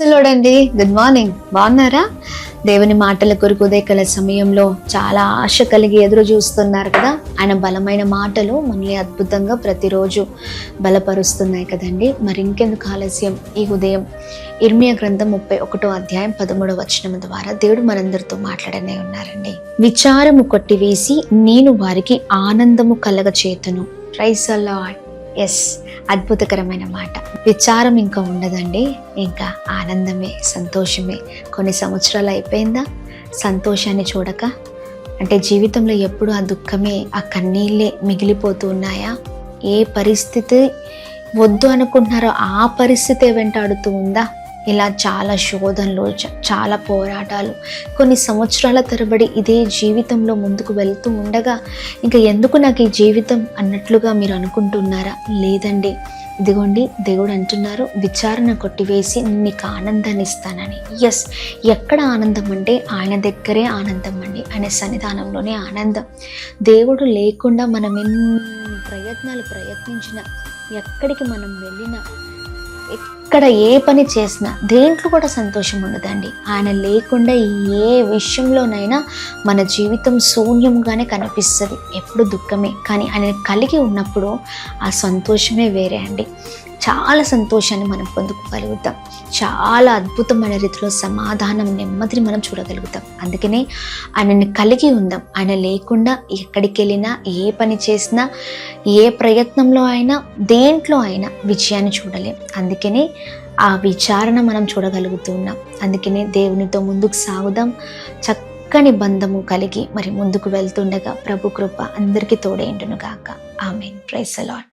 చూడండి, good morning. బాగున్నారా? దేవుని మాటల కొరకు ఉదయకాల సమయంలో చాలా ఆశ కలిగి ఎదురు చూస్తున్నారు కదా. ఆయన బలమైన మాటలు మనల్ని అద్భుతంగా ప్రతిరోజు బలపరుస్తున్నాయి కదండి. మరి ఇంకెందుకు ఆలస్యం? ఈ ఉదయం ఇర్మియా గ్రంథం 31వ అధ్యాయం 13వ వచనం ద్వారా దేవుడు మనందరితో మాట్లాడనే ఉన్నారండి. విచారము కొట్టివేసి నేను వారికి ఆనందము కలగచేతును. Praise the Lord. ఎస్, అద్భుతకరమైన మాట. విచారం ఇంకా ఉండదండి, ఇంకా ఆనందమే, సంతోషమే. కొన్ని సంవత్సరాలు అయిపోయిందా సంతోషాన్ని చూడక? అంటే జీవితంలో ఎప్పుడు ఆ దుఃఖమే, ఆ కన్నీళ్ళే మిగిలిపోతూ ఉన్నాయా? ఏ పరిస్థితి వద్దు అనుకుంటున్నారో ఆ పరిస్థితి వెంటాడుతూ ఉందా? ఇలా చాలా శోధనలు, చాలా పోరాటాలు, కొన్ని సంవత్సరాల తరబడి ఇదే జీవితంలో ముందుకు వెళ్తూ ఉండగా ఇంకా ఎందుకు నాకు ఈ జీవితం అన్నట్లుగా మీరు అనుకుంటున్నారా? లేదండి, ఇదిగోండి దేవుడు అంటున్నారు, విచారణ కొట్టివేసి నీకు ఆనందాన్ని ఇస్తానని. ఎస్, ఎక్కడ ఆనందం అంటే ఆయన దగ్గరే ఆనందం అండి. ఆయన సన్నిధానంలోనే ఆనందం. దేవుడు లేకుండా మనం ఎన్ని ప్రయత్నించినా, ఎక్కడికి మనం వెళ్ళినా, ఎక్కడ ఏ పని చేసినా దేంట్లో కూడా సంతోషం ఉండదండి. ఆయన లేకుండా ఏ విషయంలోనైనా మన జీవితం శూన్యంగానే కనిపిస్తుంది, ఎప్పుడు దుఃఖమే. కానీ ఆయన కలిగి ఉన్నప్పుడు ఆ సంతోషమే వేరే అండి. చాలా సంతోషాన్ని మనం పొందుకోగలుగుతాం. చాలా అద్భుతమైన రీతిలో సమాధానం, నెమ్మదిని మనం చూడగలుగుతాం. అందుకనే ఆయనని కలిగి ఉందాం. ఆయన లేకుండా ఎక్కడికి వెళ్ళినా, ఏ పని చేసినా, ఏ ప్రయత్నంలో అయినా, దేంట్లో అయినా విజయాన్ని చూడలేం. అందుకనే ఆ విచారణ మనం చూడగలుగుతున్నాం. అందుకనే దేవునితో ముందుకు సాగుదాం. చక్కని బంధము కలిగి మరి ముందుకు వెళ్తుండగా ప్రభు కృప అందరికీ తోడేండును గాక. ఆమేన్. Praise the lord.